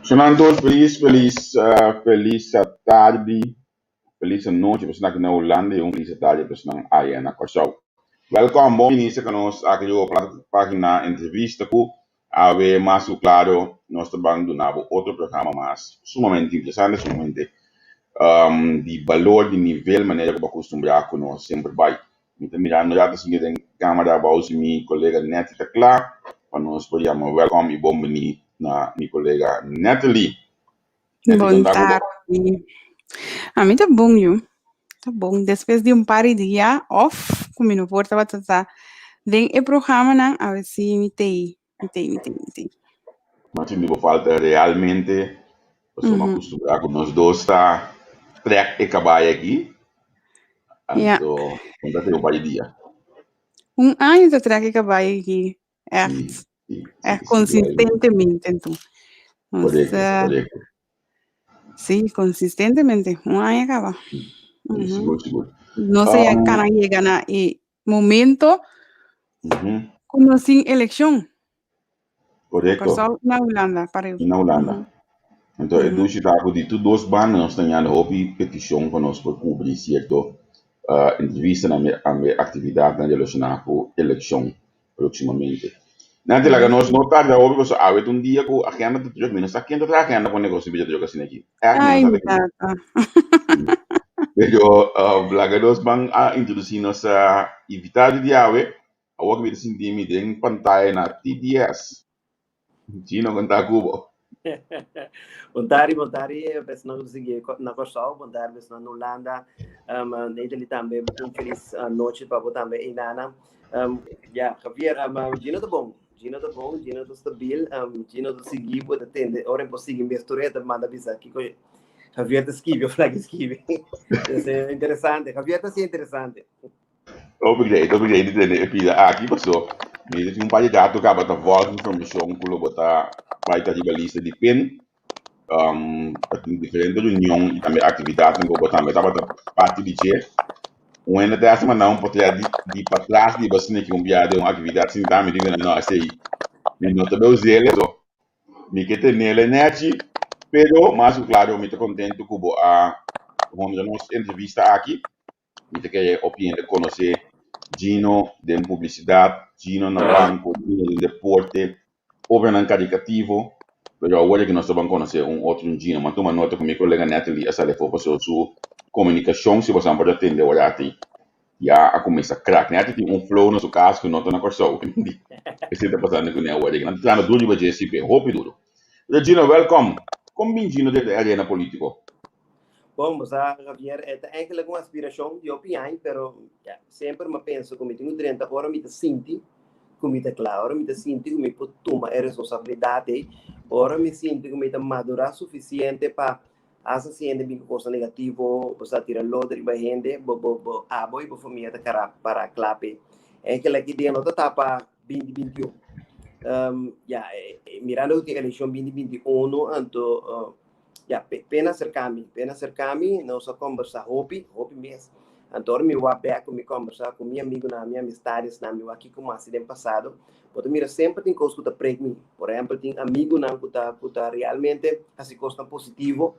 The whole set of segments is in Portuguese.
Fernando, feliz tarde, feliz noite, pessoal aqui na Holanda e feliz tarde, pessoal aí na Corsau. Welcome, bom início conosco aqui na página entrevista com a ver mais claro nosso banco do Nabo, outro programa mais sumamente interessante, sumamente de valor, de nível, maneira que eu costumo conosco sempre vai. Então, mirando já assim que câmera, vamos meu colega Neto tá claro, para nós podíamos welcome e bom venir na minha colega Natalie. Natalie, Boa contar com tarde. A mim tá bom, viu? Tá bom. Depois de par de dias off, como não porta batata, vem o programa, não? A ver se me tem. mas me falta realmente, eu me acostumar com nós dois, tá? Track e cabai aqui, Ja. então, contar com o dia. Ano de track que vai aqui. Sim, sim, sim, sim, realmente. Consistentemente, então. Correto, Nossa, correto. sim, consistentemente. Ano acaba. Seguro, seguro. Não sei a Um, cara chega na momento uhum, como assim eleição. A correto, coisa na Holanda, para eu. na Holanda. Então, é do Chicago de tudo dois banos, tem a hobby petição para nós por cobrir certo entrevista na minha atividade na relacionada com eleição proximamente. Nanti laga nós notar da hobby você awet dia com a agenda do jogo, menos aqui ainda a agenda com negócio de jogo assim aqui. É aqui Ai, menos me até aqui. Pero laga nós bang a introduzir nossa atividade de awe, a work with sin team em pantalla na TDS. Chino conta cubo. Montari, bes não consegui na Corsol, Montari, bes na Holanda, ele também um feliz noite para você também, Inana. Javier, Gino tá bom, Gino tá stabil, Gino tá seguir, pode atender, ora é possível misturar, manda bisa aqui, Javier tá esquive, eu flag esquive. É interessante, Javier tá sim interessante. Obrigado, de pida. Aqui passou. Me disse um pai de gato que abata volta informação que lo bota vai estar de lista de pin. Tem diferente reunião e também atividade que botar mas abata parte de dia. Um ainda dessa mas não pode de para trás de você que viado uma atividade sem dar me diga não sei. Me nota bem os eles, me que tem nele net, pero mais claro, eu me tô contente com a nossa entrevista aqui. Me que opinião de conhecer Gino de publicidade, Gino no banco, Gino de deporte, over no caricativo. Pero agora que nós vamos conhecer outro Gino, mas toma nota com meu colega Natalie, essa levou para sua comunicação, se você não pode atender agora aqui. Já a começar a crack, né? Tem flow no seu caso que não está na corção. Esse está passando com ele agora. Não está na dúvida de GSP, roupa duro. Gino, welcome. Como bem Gino de arena político? Bom, mas a Javier é eigenlijk uma aspiração de opinião, pero sempre me penso que eu tenho 30 horas, me sinto, como está claro, me sinto que me pode tomar a responsabilidade, ora me sinto que me está madura suficiente para associar de coisa negativo, para tirar lodo de gente, abo e para família para clape. É que aqui dentro da etapa 2021. Mirando que a eleição 2021, então pena acercar-me, nós conversar hobby mesmo. Então, me vou back me conversar com meu amigo na minha amizades, na meu aqui como acidente passado. Porque mira sempre tem coisas que preg me. Por exemplo, tem amigo na que tá realmente assim coisa positivo.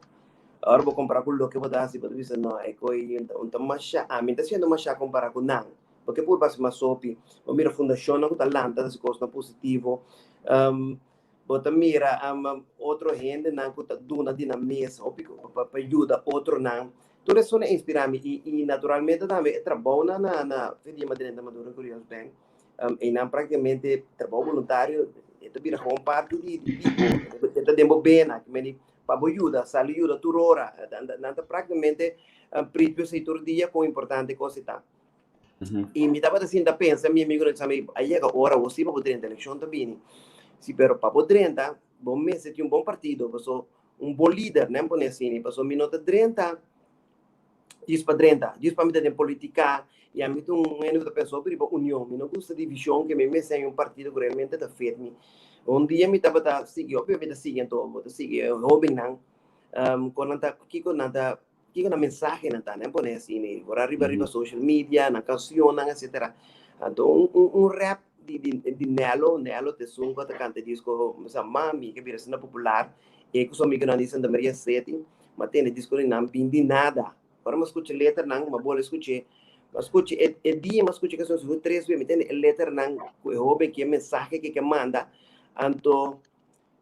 Agora vou comparar com o que vou dar assim, para dizer não, é que então masha, a mim está sendo masha comparar com não. Porque por base mais sopi, o mira fundação na que tá lá, assim coisa positivo. Bota mira outro gente não que tá duna na mesa para ajuda outro não tudo isso é inspirar-me e naturalmente também trabalho na feria madrinha da Madura Curioso Bem e não praticamente trabalho voluntário e também como parte de tipo de bem na que me para ajuda sali ajuda tudo hora não praticamente princípio se todo dia com importante coisa tá e me estava assim da pensa meu amigo disse aí é agora você para poder ter eleição também. Sì, però Papo 30, bom mês, tem bom partido, passou bom líder, né, por assim, passou minuto 30, diz para 30, diz para mim tem política, e a mim ano da pessoa para união, me não gosta de divisão, que me tem partido que realmente está feito. Dia me estava a seguir, obviamente seguindo, vou seguir, Robin não, quando tá, que na mensagem não tá, né, por assim, por arriba social media, na canção, etc. Então, rap di Nelo te sungo ta canta disco sa mami che vira sina popular E que sou migranista da Maria Sete, mas tem disco não bindi nada. Agora mas escute letra não, mas boa escute. Mas escute é dia, mas escute que são 3 vezes, me tem letra não, o hobby que mensagem que manda. Anto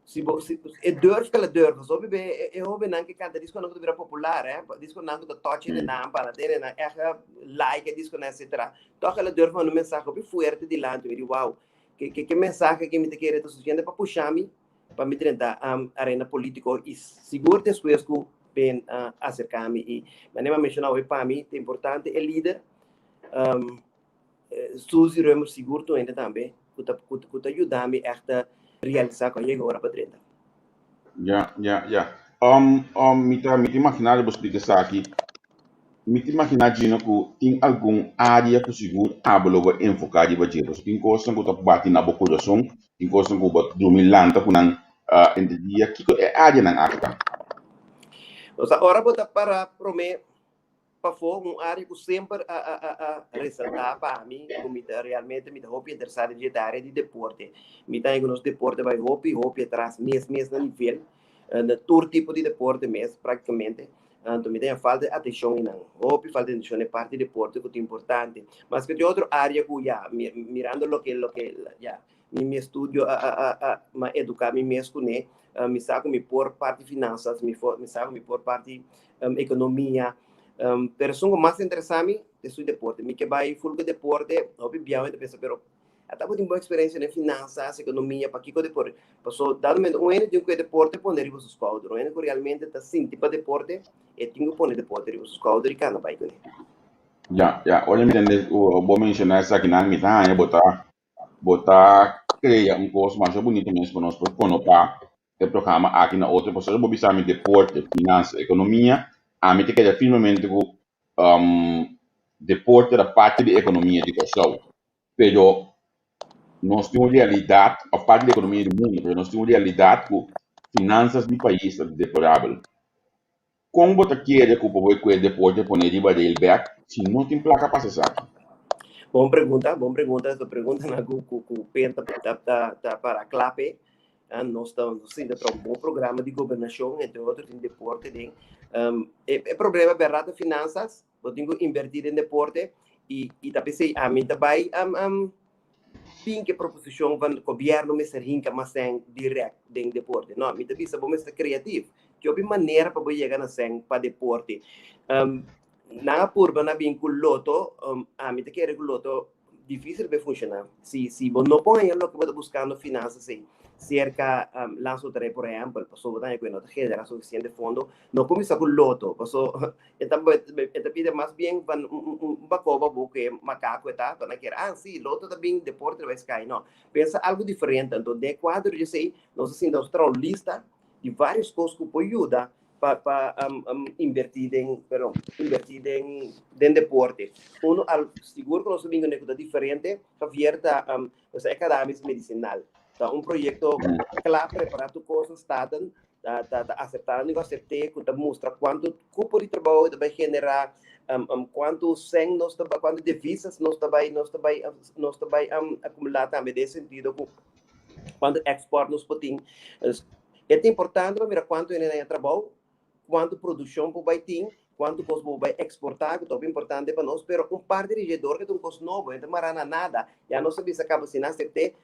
se durf que ela durf, so bebe é hobby não que cada disco não que vira popular, disco não que touch de não para ter na like disco não etc. Toca ela durf uma mensagem bem forte de lá, eu digo wow, que mensagem que me te quer suficiente para puxar-me para me tentar arena político e seguro después que bem acercar-me e mas nem mencionar hoje para mim é importante é líder Suzy Ramos seguro tu ainda também que ajudar-me a realizar com ele agora para treta. Ya. Mita imaginar bos explica isso aqui. Mita imaginar Gino que tem algum área que seguro hablo va enfocar de bater. Porque tem coisa que tá bati na boca do som, tem coisa que bot dormir lanta que não entendia que é área não acta. Então agora botar para prometer para uma área que sempre ressaltar para mim, como realmente me dá interessado de área de deporte. Me dá alguns deportes vai hobby atrás mesmo no nível, de todo tipo de deporte mesmo praticamente. Então me dá falta de atenção em hobby, falta de atenção em parte de deporte que é importante. Mas que tem outra área que já mirando lo que já me estudio a educar me mesmo né, me saco me por parte finanças, me saco me por parte economia. Pero son más interesante de su deporte. Mi que vai full de deporte, obviamente pensa, pero até eu tenho boa experiência em finanças, economia, para que deporte. Passou dado um ano de que deporte poner os escolas, um ano que realmente está sim tipo de deporte, e tenho que poner deporte os escolas e cana vai com ele. Ya. Olha, me entende, vou mencionar essa aqui na mitad, botar criar coisa mais bonita mesmo para nós, porque quando para o programa aqui na outra pessoa, eu vou pensar em deporte, finanças, economia, a mim que é firmemente que deporte da parte da economia de questão, pero nós temos realidade, a parte da economia do mundo, pero nós temos realidade que finanças do país é deplorável. Como você quer que o povo que deporte poner riba dele back, se não tem placa para acessar? Boa pergunta. Essa pergunta na que penta para a clape. Nós estamos ainda para um bom programa de governação, entre outros, em deporte. É problema berrado de finanças, eu tenho que invertir em deporte e também a mim também tem que proposição do governo me ser rinca mas sem direto em deporte. Não, me também sabemos ser criativo, que houve maneira para chegar na sem para deporte. Na curva na bem com loto, a mim que é loto difícil de funcionar. Se não põe o que você buscando finanças assim, cerca lanço tre por exemplo, passou botar que não genera suficiente fundo, não começa com loto, passou então pide mais bem um bacoba porque macaco está, então que sim, loto também deporte vai cair, não. Pensa algo diferente, então de quadro eu sei, nós assim nós temos lista de várias coisas que pode ajudar para invertir em deporte. Seguro que nós temos uma coisa diferente, abierta acadêmica medicinal. Então, projeto claro, preparado coisas, está acertando, eu acertei, que mostra quanto cupo de trabalho vai generar, quanto sem nós quanto divisas nós vai acumular também, nesse sentido, quanto export nós podemos. É importante para ver quanto é trabalho, quanto produção vai ter, quanto custo vai exportar, que é importante para nós, mas par de regedor que tem um custo novo, então não marana nada, já não sabemos se acaba assim,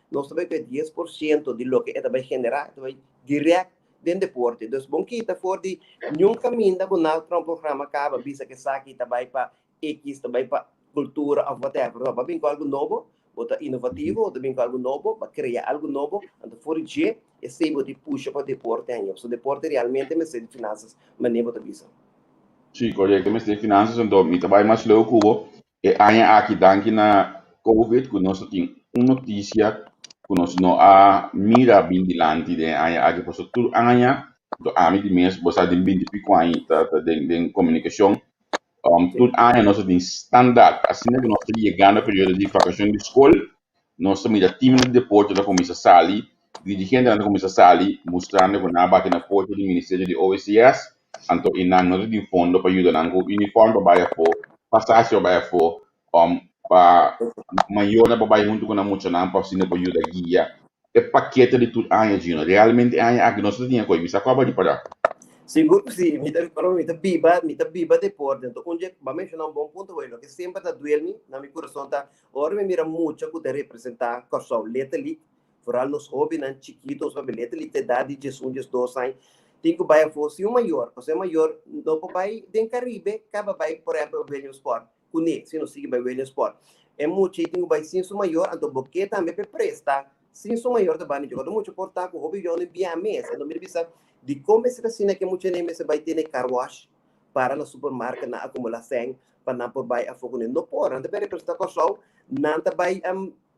nós também que 10% de lo que vai generar, vai direto dentro do deporte. Então, bom que está fora de nenhum caminho da bonal para um programa acaba, visa que saque vai para X, vai para cultura, ou whatever, vai vir com algo novo, botar inovativo, ou também com algo novo, para criar algo novo, então fora de esse tipo de puxa para o deporte, o deporte realmente me sei de finanças, mas nem botar visa. Sim, correto, mas de finanças então, me trabalho mais louco, e aí aqui daqui na COVID, que nós temos uma notícia, que nós não há mira bem dilante, de aí aqui passou tudo aí, do amigo de mês, você tem 20 pico aí, de comunicação, tudo aí nós temos standard, assim que nós estamos chegando ao período de vacação de escola, nós temos a time de deporte da Comissão Sali, dirigente da Comissão Sali, mostrando que nós batemos na porta do Ministério de OSCS, anto inang no din fondo pa yuda nang uniform pa baya po pasasyo baya po pa mayo na babae junto ko na mucho nang pa sino pa yuda guia é paquete de tudo anha, Gino. Realmente anha aqui nós tinha coisa, bisa acaba de parar. Seguro que sim, mita biba deporte. Então, onde vai mencionar um bom ponto, que sempre está doendo, na minha coração tá, ora me mira muito que te representar com só letra ali, foral nos hobby, nan chiquitos, para letra ali te dá de Jesus, 2 anos. Tem que vai fosse o maior, você maior, não vai den Caribe, acaba vai por exemplo William Sport, cune, se não sigue vai William Sport. É muito, tem que vai sim o maior, então porque também para prestar, sim o maior da banda, jogador muito importante, o hobby já não via mesa, não me bisa de como essa cena que muita gente vai ter car wash para no supermercado na acumulação para não por vai a fogo no por anda para prestar corsão não vai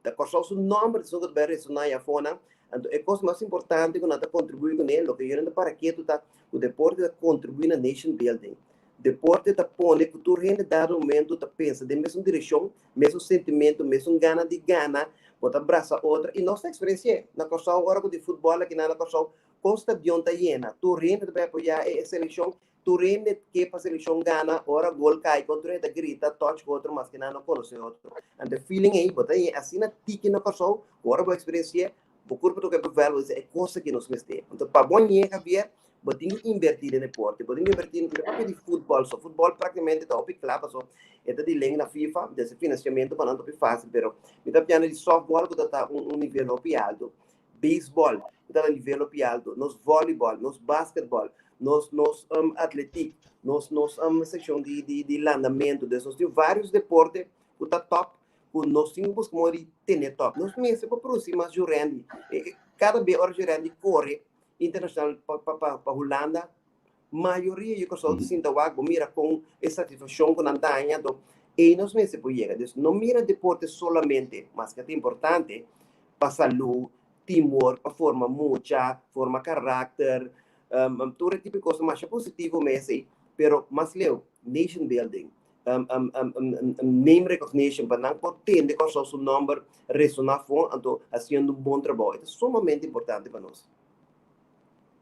da corsão o nome do que vai isso na iPhone então é coisa mais importante que nada contribui com ele, o que eu não para que tu tá o deporte contribui na nation building. Deporte tá põe que tu rende dado momento tá pensa de mesma direção, mesmo sentimento, mesmo gana de gana, bota abraça outra e nossa experiência na corsão agora de futebol aqui na corsão com o stadion está llena, tu rende para apoiar a seleção, tu rende que para a seleção gana, ora gol cai, contra ele grita, touch com outro, mas que não conhece outro. And the feeling aí, bota aí, assim na tique na corsão, agora boa experiência, o corpo do que é é coisa que nos mete. Então, para bom dia, Javier, botinho invertir em deporte, botinho invertir em de futebol, só futebol praticamente está op claro, só é de lei na FIFA, desse financiamento para não top fácil, pero me tá piano de softball que está nível op alto, beisebol está no nível op alto, nos voleibol, nos basquetebol, nos atletic, nos seção de landamento, desses tem vários deportes que está top com nós temos como de ter top. Nós mesmos para aproximar jurando. Cada vez hora jurando corre internacional para Holanda, maioria eu só sinto algo mira com essa satisfação com a andanha e nós mesmos por chegar. Não mira deporte solamente, mas que é importante para saúde, teamwork, para forma mucha, forma caráter, todo tipo de coisa mais positivo mesmo, pero mais leu nation building. Name recognition para não poder ter com seu nome ressonar então fazendo bom trabalho é sumamente importante para nós.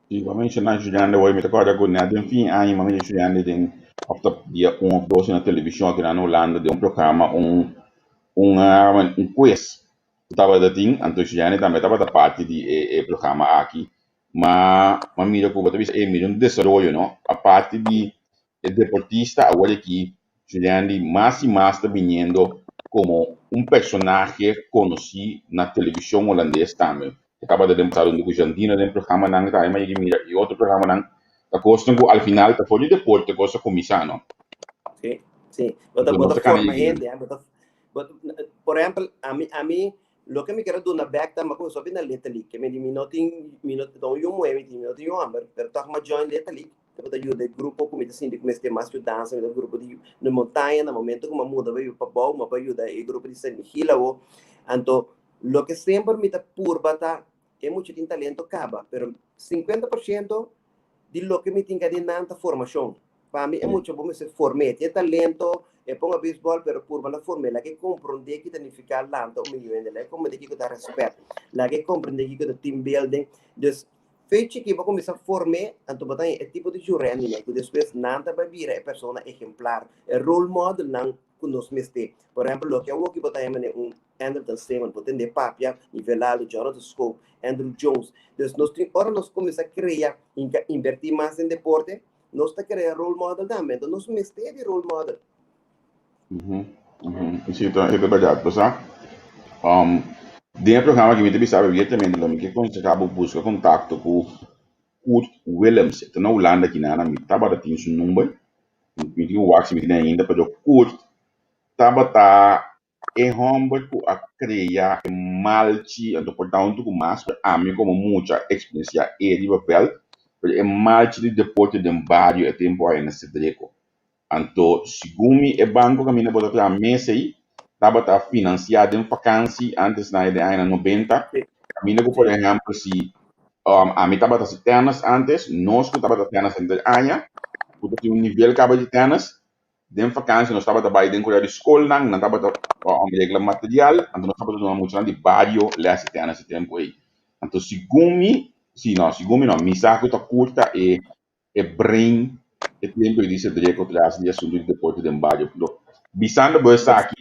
E vamos mencionar Juliana hoje me recorda que na enfim aí mas Juliana tem after dia of 12 na televisão aqui na Holanda de programa quiz estava da ting então Juliana também estava da parte de programa aqui mas mira que talvez é melhor desenvolvimento não a parte de deportista agora aqui Juliana mais e mais está vindo como personagem conhecido na televisão holandesa também acaba de demostrar um do Jandina dentro do programa nang tayo may mira e outro programa nang tapos nung al final tapos de deporte ko sa komisano. Sí, sí. Bota forma gente, por ejemplo, a mí lo que me quiero dar una back time con so na letra league, que me minuto don yo mueve, minuto yo amber, pero tá uma join letra league. Bota eu de grupo como assim de começar mais que dança, do grupo de na montanha, no momento como muda veio para bom, mas veio da grupo de San Miguel, então lo que sempre me está por bata é muito de talento acaba, pero 50% de lo que me tem que dar formação. Para mim é muito bom se formar, ter talento, ponga beisebol, pero por bala forma, la que compreende que significa lanto o milhão de lá, como de que dá respeito, la que compreende que do team building, dus feito que vou começar a formar, então botar é tipo de jurando, né? Que depois nada vai virar é pessoa exemplar, é role model não que nós mestre. Por exemplo, o que eu vou que botar é Anderson Seaman, botar de papia, nivelado, Jonathan Scope, Andrew Jones. Dus nós tem hora nós começar a criar, invertir mais em deporte, nós está criando role model também, então nós mestre de role model. Isso é verdade, pessoal. Dentro do programa que me teve sabe diretamente lo que quando acaba busca contato com Kurt Willems, então na Holanda aqui na me tava tinha seu número, me tinha o WhatsApp me ainda para o Kurt tava hombre a criar malti, então portanto com mais a mim como muita experiência e papel, é malti de deporte de barrio é tempo aí na Cedreco. Então, segundo o banco que me botou a mesa aí, estava financiado em vacância antes na época 90. A mim, por exemplo, se a mim estava das ternas antes, nós que estava das ternas entre anos, porque tinha nível que de ternas, dentro vacância nós estava trabalhando dentro da escola, não estava regla material, então nós estava dando muito de barrio, lá se ternas esse tempo aí. Então, segundo não, minha saco está curta e brain e tempo di se direito atrás de assunto de deporte de barrio. Bisando boa aqui,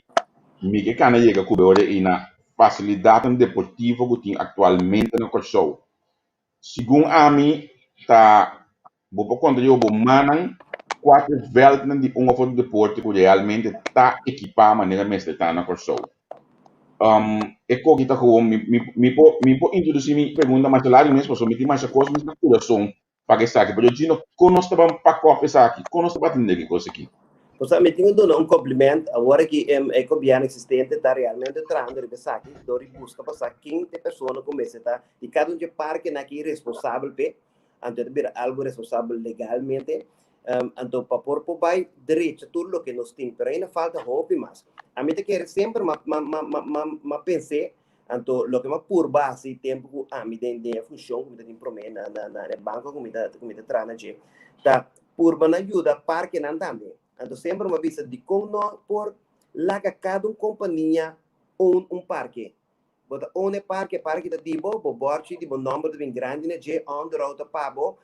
me que cana chega com ore ina facilidade deportiva que tem atualmente no Corsou. Segundo a mim, tá, vou contar eu vou manan quatro velten de um outro deporte que realmente está equipado de maneira mais está na Corsou. Eko kita ko mi po introduzir mi pergunta mais lá mesmo, so mi tem mais coisa mas na coração para que saque, pero eu não conosco para pacote aqui, conosco para entender que coisa aqui. Pois me tenho dono complemento agora que é que bem existente está realmente trazendo de pensar que dori busca passar quem te pessoa começa tá e cada de parque aqui responsável pe antes de ver algo responsável legalmente então para por pai direito tudo o que nos tem pero ainda falta hobby mais a mim te quer sempre ma pensei então lo que ma por base tempo a mim tem função como tem problema na banco como te trana je tá por ban ajuda parque não também então sempre uma vista de como por lá cada companhia um parque bota one parque da tipo bo borchi di bon numero di grandi ne je on the road pabo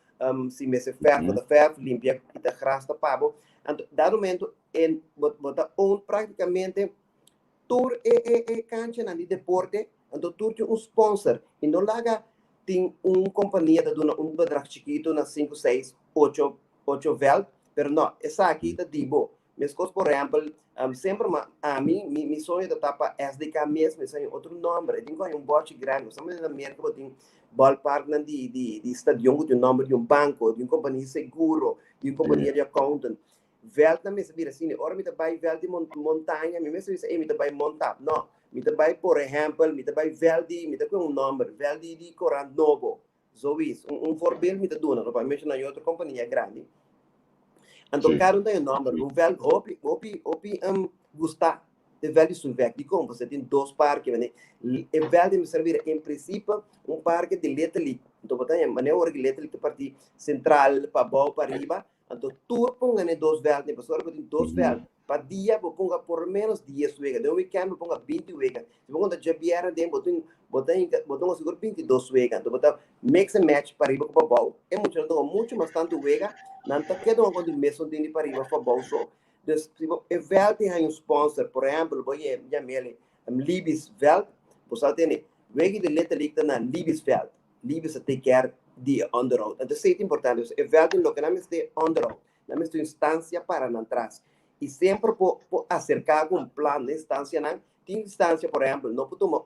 si messe ferro da ferro limpia da grasta pabo então dado momento en bota praticamente tour cancha na di deporte então tour um sponsor e não laga tem companhia da dona bedrag chiquito na 5 6 8 vel pero não essa aqui da tipo mesmo por exemplo sempre a mim mi sonho da tapa SDK mesmo isso é outro nome eu tenho bote grande somos na América tem ballpark na de estadião com o nome de banco de companhia seguro de companhia de accountant vel também sabia assim ora me vai vel de montanha me mesmo isso me vai montar não me vai por exemplo me vai vel de me com nome vel de Coran Novo so isso forbil me dona não vai mexer na outra companhia grande. Então, cada tem um nome. O velho, gostar de velho sulvec. De como você tem dois parques, né? E velho me servir, em princípio, parque de letra. Então, botar maneira que letra que partir central para baixo para riba. Então, tu põe dois velhos, né? Pessoal, tem dois velhos. Para dia, vou pôr por menos 10 vegas. De weekend, vou pôr 20 vegas. Se vou contar já vier, botar seguro 22 vegas. Então, botar mix and match para riba para baixo. É muito mais tanto vegas. Não está querendo quando mesmo tem para riba para baixo. Então, se velho tem sponsor, por exemplo, vou chamar ele Libis Veld. Você tem vega de letra liga na Libis Veld. Libis take care de on the road. Então, isso é importante. O velho tem o que não é on the road. Não é instância para não atrás. E sempre por acercar um plano de instância, não tem instância, por exemplo, não pode tomar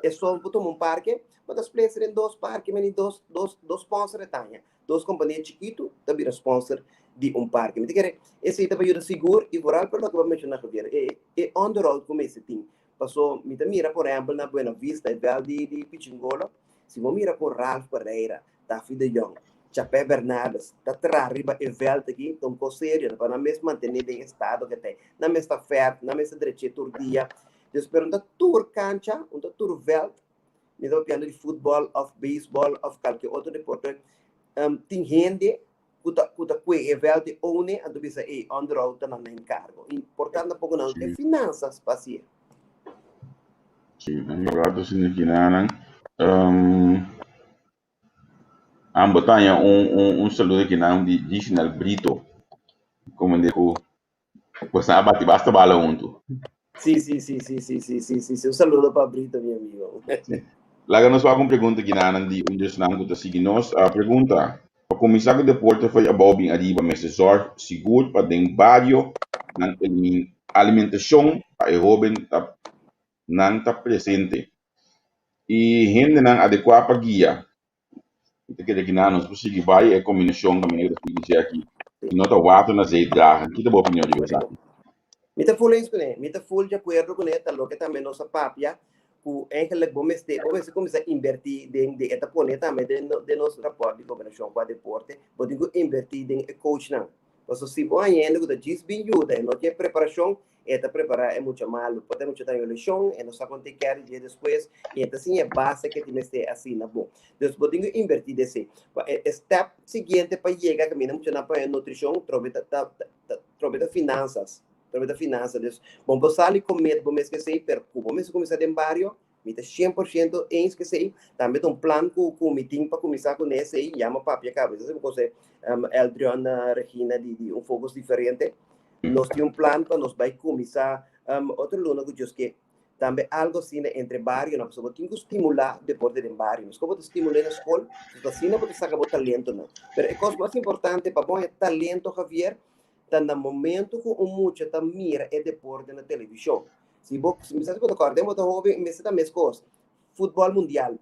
é só tomar parque, mas as places em dois parques, mas dois sponsors de duas companhias chiquitas, também sponsor de parque. Mas esse também ajuda seguro e por algo que eu vou mencionar aqui, é on the road como esse tem. Passou, me mira, por exemplo, na Buena Vista, de Pichingolo, se você mira por Ralph Pereira, Daffy de Jong, Chapé Bernardes, está arriba e velta aqui, então coceiro, para não mesmo manter em estado que tem, não mesmo está ferro, não mesmo direito todo dia. Eu espero um tour cancha, um tour velta, me dá piano de futebol, of baseball, of qualquer outro deporte. Tem gente que é velta one, a do bisa on the road não é encargo. Importante pouco não tem finanças para si. Sim, agora sim aqui na Botanya saludo aqui na de Diginal Brito, como digo, você abate basta bala junto. Sim. Um saludo para Brito, meu amigo. Lá nós vamos uma pergunta aqui na de não que está seguindo nós. A pergunta, para começar o deporte foi a bobin arriba, mas seguro para den barrio, na alimentação, para o jovem não está presente. E gente não adequada para guia. Então, que nós conseguimos vai é combinação da maneira que dizer aqui. E não está water na azeite garra. Que é a boa opinião de você? Me está full de acordo com ele, lo que também nossa papia, o enquele vamos começar a invertir de esta poneta também de nosso rapport de combinação com o deporte, podemos invertir em coach não. Porque se você ainda que diz bem ajuda, não tem preparação, esta preparar é muito malo. Podemos ter uma lesão, e não sabe que quer dia depois, e esta sim é base que tem que ser assim na bom. Então podemos invertir desse. Step seguinte para chegar a caminho muito na para nutrição, troveta finanças. Bom, você ali comer, vamos esquecer, pero vamos começar em barrio, me dá 100% em esquecer, também tem plano com o meeting para começar com esse aí, chama papi a cabeça, se você Eldriana, Regina, de foco diferente, nós temos plano para nós vai começar, outro lugar que eu que também algo assim entre barrio, não, pessoa tem que estimular deporte em barrio, mas como estimular na escola, assim não pode sacar o talento, não. Mas a coisa mais importante para bom é talento, Javier, tá no momento que muito tá mira é deporte na televisão. Se você me sabe quando acordei, eu tô jovem, me está mesmo coisa. Futebol mundial.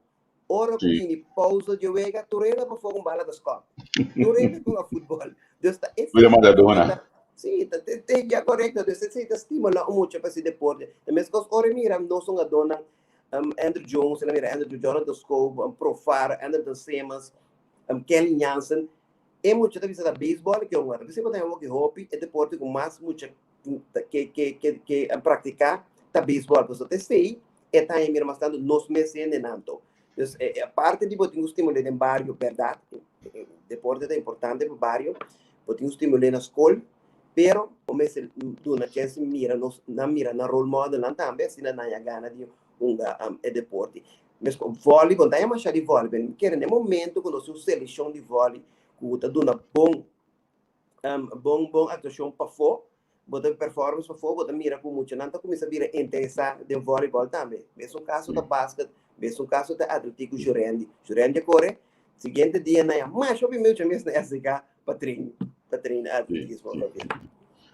Ora que vini pausa de jogar, tu reina para fogo bala da escola. Tu reina com o futebol. Deus tá William Maradona. sim, é correto. Deus está estimula muito para esse deporte. Mas que ora mira, não são a dona Andrew Jones, ela mira Andrew Jonathan Scope, Profar, Anderson Simmons, Kelly Jansen. É muito da vista da beisebol que é uma. Você pode ter um hobby, é deporte com mais muito que praticar da beisebol. Você testei, é também mira mais tanto nos meses de nanto. A parte de botar um estímulo em barrio, verdade, o deporte é importante para o barrio, botar um estímulo na escola, pero como se duna que se mira na role model lá também, se não há gana de deporte. Mas com vôlei, quando é mais de vôlei, que no momento quando nós seleção de vôlei, que está dando bom atuação para fora, botar performance para fora, botar mira com muito, não está começando a virar interessar de voleibol também. Mesmo caso da basquete, mesmo caso da atlético Jurendi corre, seguinte dia na mas eu vi meu chamei na SK para treinar atletismo.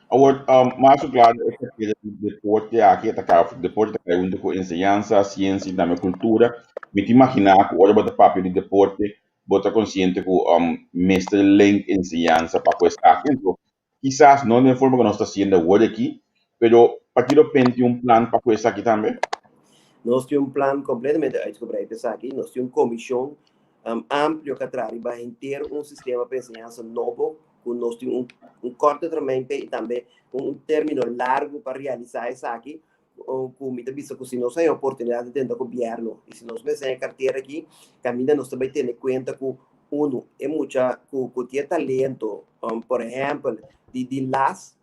Agora, mais claro, essa coisa do deporte aqui, deporte é onde com ensinança, ciência e também cultura. Me te imaginar que olha o papel de deporte, bota consciente que mestre link ensinança para coisa aqui. Então, quizás não de forma que nós está sendo hoje aqui, pero para que eu pense plano para coisa aqui também. Nós temos plano completamente descoberto aqui. Nós temos comissão amplo que trabalha inteiro sistema de ensinança novo. Nós temos corte e também término largo para realizar isso aqui. Com visto que se nós temos oportunidade dentro do governo e se nós temos a carteira aqui, caminha nós também temos conta que é muita que tem talento, por exemplo, de las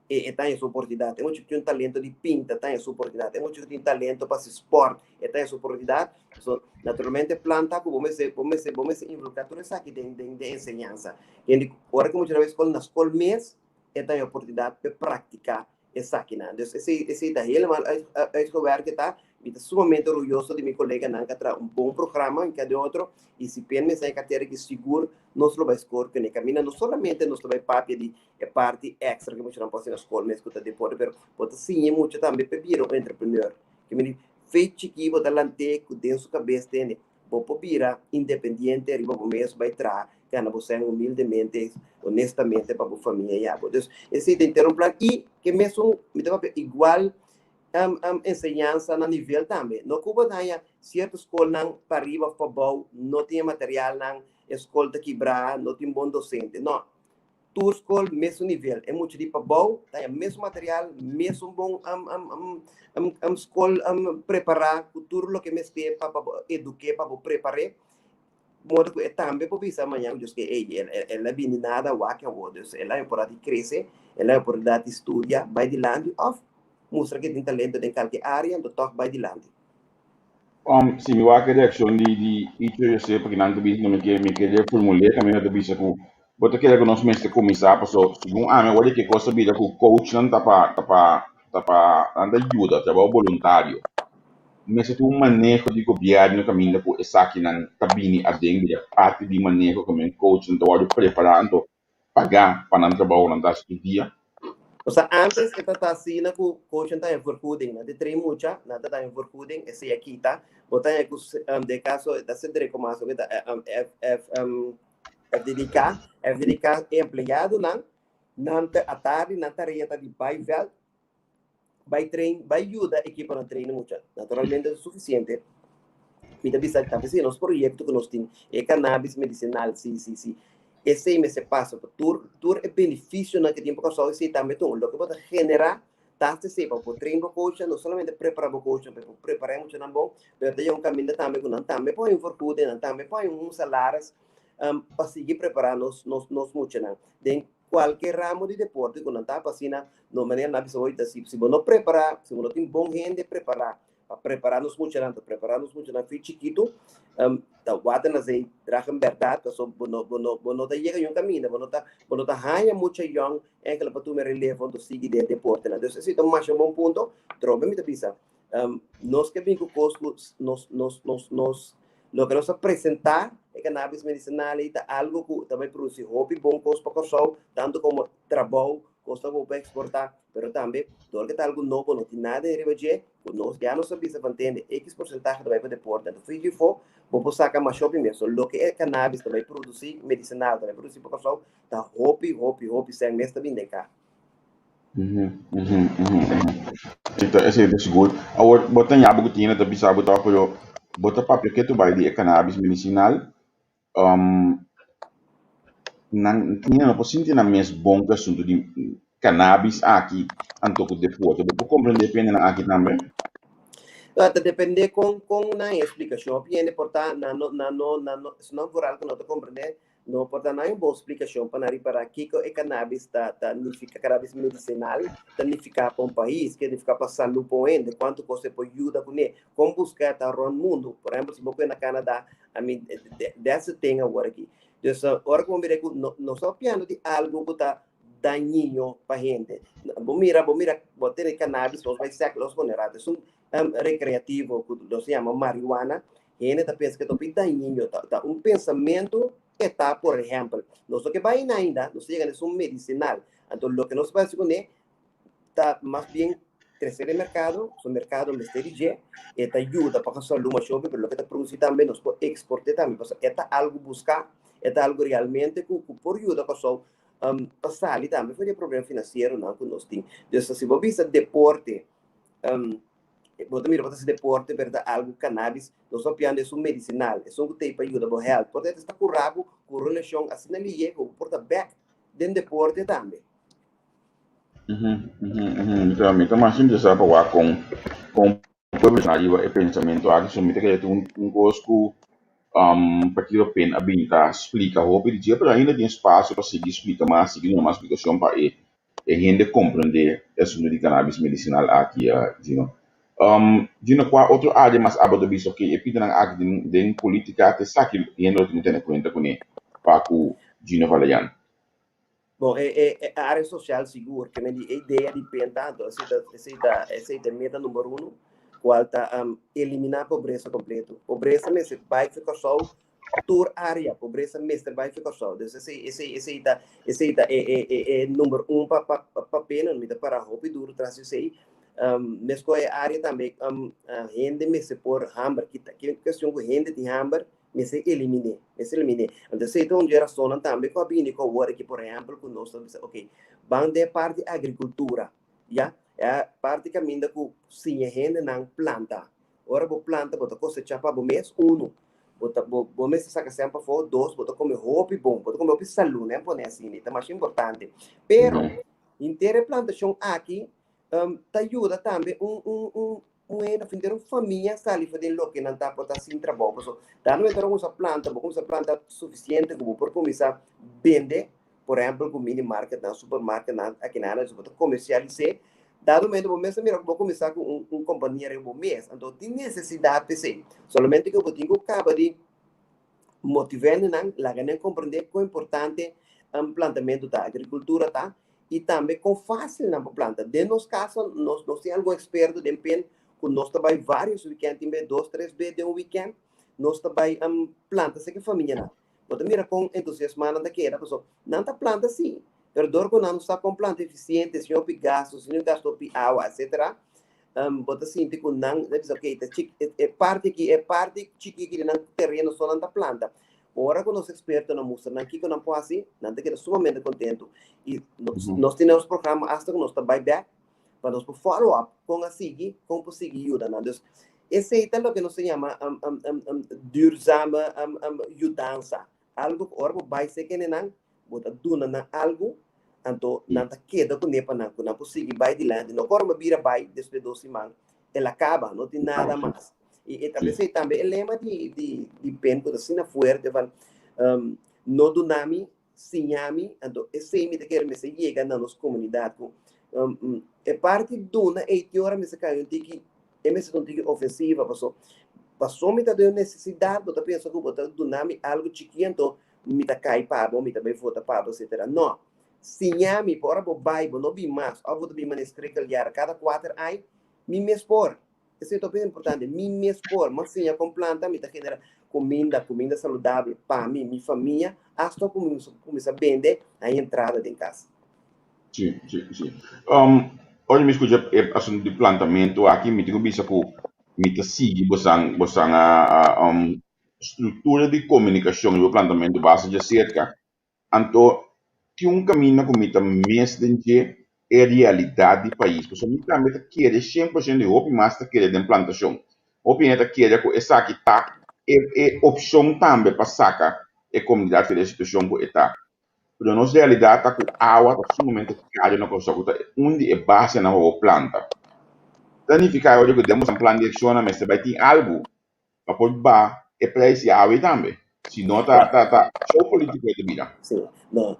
tem essa oportunidade. Tem muito que tem talento de pinta, tem essa oportunidade. Tem muito que tem talento para esporte, tem essa oportunidade. So, naturalmente, planta que vamos se involucrar tudo isso aqui de ensinança. E agora que muitas vezes na escola mês, tem a oportunidade para praticar isso aqui. Então, esse daí é descoberto que está sumamente orgulhoso de meu colega que traz bom programa em cada outro e se pensa em carteira que seguro nós vai escolher que caminha não somente nós vai parte de parte extra que muitos não podem na escola mas que está depois pero pode sim muito também para vir um entrepreneur que me fez que botar lante que dentro sua cabeça tem vou virar independente e vou mesmo vai entrar que na você humildemente honestamente para a família e algo então esse tem ter um plano e que mesmo me dá igual ensinança no nível também. No Cuba tem certas escolas para arriba para baixo, não tem material na escola de quebrar, não tem bom docente. Não, tua escola mesmo nível, é muito de para baixo, tem mesmo material, mesmo bom escola preparar, tudo o que me tem para educar, para preparar. Modo que também para pensar amanhã, eu que ela vem nada o que eu ela é para crescer, ela é para estudar, vai de lá mostra que tem talento em qualquer área, do toque vai de lado. Sim, eu acho que a reação de eu sei porque não me queria formular também eu disse que bota que nós mesmo começar passou segundo me olha que coisa vida que o coach não tá para anda ajuda, tá para voluntário. Mas se tu manejo de governo caminho com essa aqui na cabine a dentro de parte de manejo como coach então olha preparando pagar para não trabalhar não dar estudia. O sea, antes que está assim, que o coach está em vergoeding, de treino mucha, nada está em vergoeding, esse aqui tá, botar de caso da centro como aso que FDK é empregado não a tarde, não tarefa de baivel, vai treino, vai ajuda a equipe no treino mucha, naturalmente é suficiente. Me dá vista que assim, nosso projeto que nós temos é cannabis medicinal, sim. Esse mês se passa por tur é benefício na que tempo que só esse também então o que pode generar taxa se para o treino coach não somente preparar o coach para preparar muito não bom mas tem caminho também com também põe informação também põe salários para seguir preparar nos muito não de qualquer ramo de deporte quando está passando no maneira na pessoa se não preparar se não tem bom gente preparar-nos muito fui chiquito da guarda nas aí trajem verdade que só não tá chega um caminho não tá ganha muito young é que para tu me relevo do seguir de deporte né então esse é um bom ponto troca me pisa Nós que vem com lo que nós apresentar é cannabis medicinal e algo que também produz hobby bom coisa para o tanto como trabalho, coisa para exportar, mas também todo que tá algo novo, não tem nada de rebaixar, nós já não sabemos se entender X porcentagem também para deportar, então fui que for, vou sacar mais shopping mesmo, lo que é cannabis também produzir medicinal, também produzir para o tá hobby, sem mês também de cá. That's good. Agora, bota em abo que tinha, tapi sabe botar para bota papel que tu vai de cannabis medicinal. Tinha não possível na mes bom que assunto de cannabis aqui, antoco depois. Eu vou compreender bem aqui também. Depende com na explicação, porque porta se não for algo que não te compreender, não porta na boa explicação para que é cannabis significa cannabis medicinal, significa para um país, que significa para saúde poende, quanto você pode ajudar com ele, como buscar tá no mundo, por exemplo, se você na Canadá, dessa tem agora aqui. Então, agora como eu não só piano de algo que está daninho para gente. Vou mirar, botar cannabis, vai ser os vulneráveis. Recreativo, que se chama marihuana, e ainda pensa que é daninho, um pensamento que está, por exemplo, não só que vai ainda, não chega a um medicinal. Então, o que nós fazemos com ele, está mais bem crescer no mercado, o mercado misterioso, e está ajuda para fazer uma shopping, pero o que está produzindo também, nós podemos exportar também, porque é algo buscar, é algo realmente que por ajuda para passar ali também, foi um problema financeiro não que nós temos. Então, se você visa deporte, você mira para esse deporte, verdade, algo cannabis, nós só piando é um medicinal, é um que tem para ajudar para health, porque está curado, com relação assim na linha, com porta back, dentro deporte também. Então, mas sempre sabe falar com o pensamento, a questão de que um gosto para que o pen habilitar explica o dia para ainda tem espaço para seguir explica mais seguir uma explicação para e gente compreender isso de cannabis medicinal aqui qual outro área mais abado visto que é pedindo aqui de política até saque gente não tem conta com ele para que Gino Valerian. Bom, a área social seguro que a ideia de pensar essa meta número 1, qual está eliminar a pobreza completa. Pobreza mesmo vai ficar só toda área, pobreza mesmo vai ficar só. Então esse é número 1 para pena, não para roupa duro traz isso aí. Mesmo a área também rende mesmo por hamburger, que questão que rende de hamburger me se elimine. Então, se então geração também com a bini com o que por exemplo, que nós estamos, ok, vão de parte agricultura, já, é parte que ainda com sim rende na planta. Ora bo planta, bota cosecha para o mês 1, bota mês saca sempre for 2, bota comer roupa bom, bota comer roupa saúde, né, por assim, é mais importante. Pero inteira plantação aqui ajuda também uma família ali fazendo o que não está para sem trabalho, so dá não entrar uma planta suficiente como por começar a vender, por exemplo, com mini market, na supermarket, aqui na área, para comercializar, dado momento vou mesmo vou começar com companhia em um mês, então tem necessidade de ser, somente que eu tenho que acabar de motivar lá que compreender quão importante plantamento da agricultura tá e também com fácil na planta. De nos casos nós temos algum experto de empenho nós também vários weekends, 2, 3 vezes de weekend, nós também planta, sei que família não. Você mira com entusiasmo na daquela pessoa, não está planta sim, mas dor com não está com planta eficiente, se não gasto, se não gasto água, etc. Você sente que não, ok, é parte chiquinha no terreno só não está planta. Ora com os expertos não mostram aqui que não pode assim, não está sumamente contento. E nós temos programa hasta que nós também back para nós follow up com a seguir, como seguir ajuda, né? Então, esse é o que nós chama duurzame mudança. Algo que ora vai ser que não, bota duna na algo, então não tá queda com nepa não consegue vai de lá, não corre vira vai depois de 2 semanas, ela acaba, não tem nada mais. E também o lema de penco assim na forte van no dunami sinami, então esse me quer me chega na nossa comunidade. É parte de uma teoria me se caiu que é mesmo ofensiva passou me tá dando necessidade botar pensa que botar do nome algo chiquinho então me tá cai para me também vota para etc. Não sinhami por a Bible não vi mais a vou bem manestre cada 4 ai me expor Isso é bem importante. Minha escola, mas sim, com planta, me genera comida saudável para mim, minha família, hasta começa a vender a entrada de casa. Sim, sim, sim. Olha, me escuta, assunto de plantamento aqui, me digo bisa que me sigue bosang a estrutura de comunicação do plantamento base de cerca. Então, que caminho que me mês de é realidade do país. Porque me também quer 100% de roupa, mas quer de plantação. Roupa é quer que essa aqui tá é opção também para sacar a comunidade de situação que está. Pero na realidade está com água, está sumamente cara na coisa, onde é base na planta. Significa que temos um plano de ação, mas vai ter algo para poder é para esse água também. Se não, tá show político de vida. Sim, não.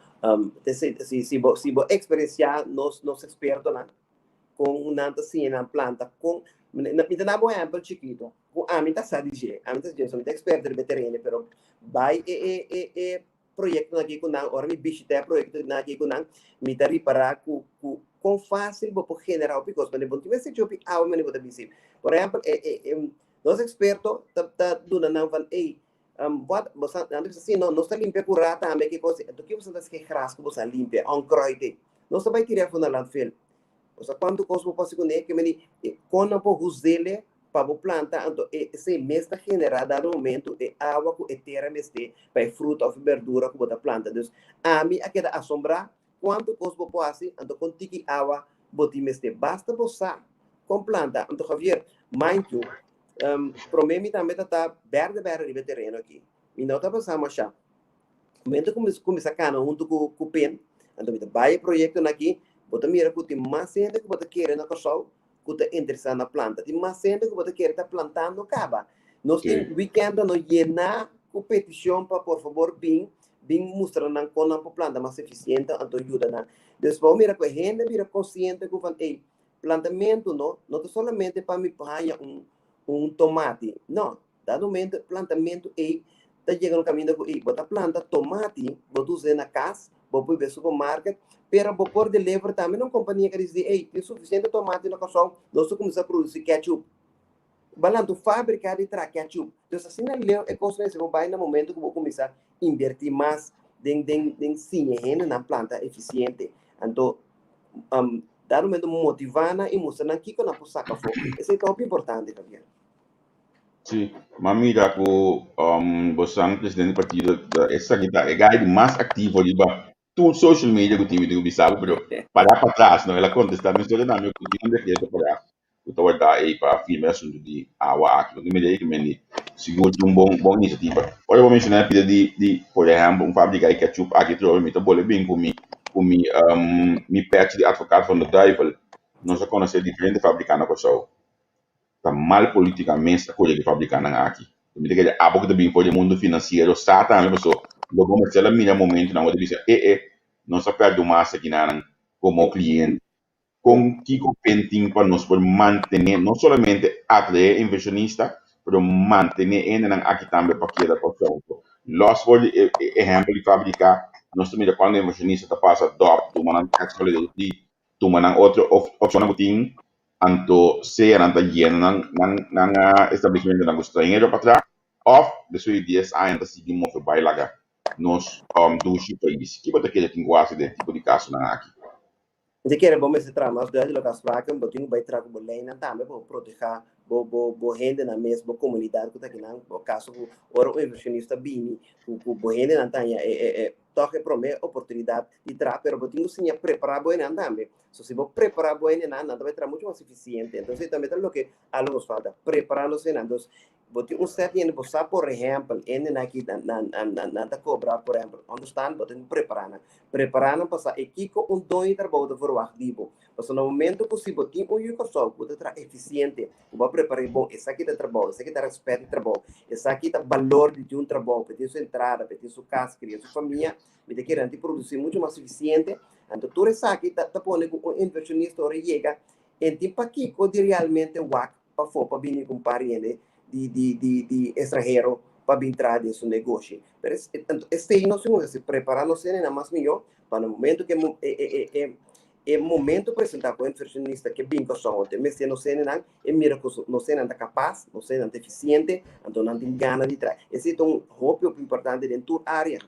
Se você experienciar nos expertos lá, com nada assim na planta, com me dá um exemplo chiquito. A mim tá sabe dizer, a mim tá dizendo, sou expert de veterano, pero vai projeto aqui com não, ora me bicho tem projeto aqui com não, me tá reparar com fácil vou generar o picos, mas não tiver se job ao mas não vou dizer. Por exemplo, nós expertos tá dando não van você assim não está limpa curata também que coisa, do que você está se rasco você limpa, croite. Não se vai tirar na landfill. O sea, quanto coisa você conhece que me quando por usar para a planta, então esse mês está generado no momento é água que é terra mestre para fruta ou verdura que bota planta. Então, a mim aqui da assombrar quanto coisa você pode então com tiki água bota mestre basta você com planta. Então Javier, mind you, para mim também está verde de terreno aqui. E não está passando já. No momento que começa a cana junto com o pen, então vai projeto aqui. Você mira que tem mais gente que você quer na pessoa que está interessado na planta. Tem mais gente que você quer estar plantando acaba. Nós temos weekend não llenar competição para por favor bem mostrar na como a planta mais eficiente então ajuda na. Depois mira que a gente mira consciente que van plantamento não é somente para me pagar tomate. Não, dado momento plantamento está chegando no caminho que você planta tomate, você usa na casa, você vai ao supermercado. Pero por delivery também não companhia que diz, tem suficiente tomate na cação, nós começamos a produzir ketchup. Balando fábrica de ketchup. Então, assim, é consequência que vai no momento que vou começar a invertir mais em ciência na planta eficiente. Então, dar um momento motivando e mostrando que quando a saca for. Isso é muito importante, Javier. Sim, mas mira que você é presidente do partido, essa aqui é a guide mais ativo ali, tudo social media que o time do sabe, pero para trás, não, ela contesta, mas eu não, eu continuo decreto para o tawar da aí para firme assunto de água aqui, no meio que me seguro bom iniciativa. Olha, eu vou mencionar a pida por exemplo, fábrica de ketchup aqui, trouxe me tá bem com me patch de advogado van de duivel, não se conhece diferente fabricante na pessoa. Tá mal politicamente a coisa de fabricar aqui. Me diga, a pouco também foi o mundo financeiro, está também pessoa. Logo, mas ela mira momento na hora de dizer, não se perde mais aqui como cliente. Com que penting para nós por manter, não somente atrair inversionista, mas manter ainda aqui também para que a pessoa. Nós por exemplo de fabricar, nós também quando o inversionista está passando DOP, tu manan tax holiday, tu manan outra opção na botin, anto se anta lleno ng establishment ng estrangeiro para trás, of the sua ideias ainda seguimos para bailaga nos dos países. Que pode querer que quase de tipo de caso na aqui. Jadi kira bom esse trama, as duas locais fracas, botinho vai trazer com lei na também para proteger bo gente na mesma comunidade que está aqui não, o caso o inversionista bini, o gente na tanha toque promete oportunidade de trabalho, pero botinho sim é preparar bem na também. Se você preparar bem na nada vai trazer muito mais eficiente. Então também é o que algo nos falta, prepararnos na então botinho certo e você por exemplo, ainda aqui na cobrar por exemplo, onde estão botinho preparando para equipo dono trabalho de forma ativa. Mas no momento que se botinho só pode trazer eficiente, vai preparar bom, esse aqui está trabalho, esse aqui está respeito trabalho, esse aqui está valor de um trabalho, para ter sua entrada, para ter sua casa, criar sua família, me querem produzir muito mais eficiente. Então tudo isso aqui está pondo com um inversionista que chega em tempo aqui que realmente para vir com parente de estrangeiro para vir entrar em seu negócio. Então, este não se preparar, não se mais melhor para o momento que é momento apresentar com o nutricionista que bem com saúde, mas se não sei não, é mira que não sei não capaz, não sei não eficiente, então não tem gana de trás. Esse é um hobby importante dentro da área.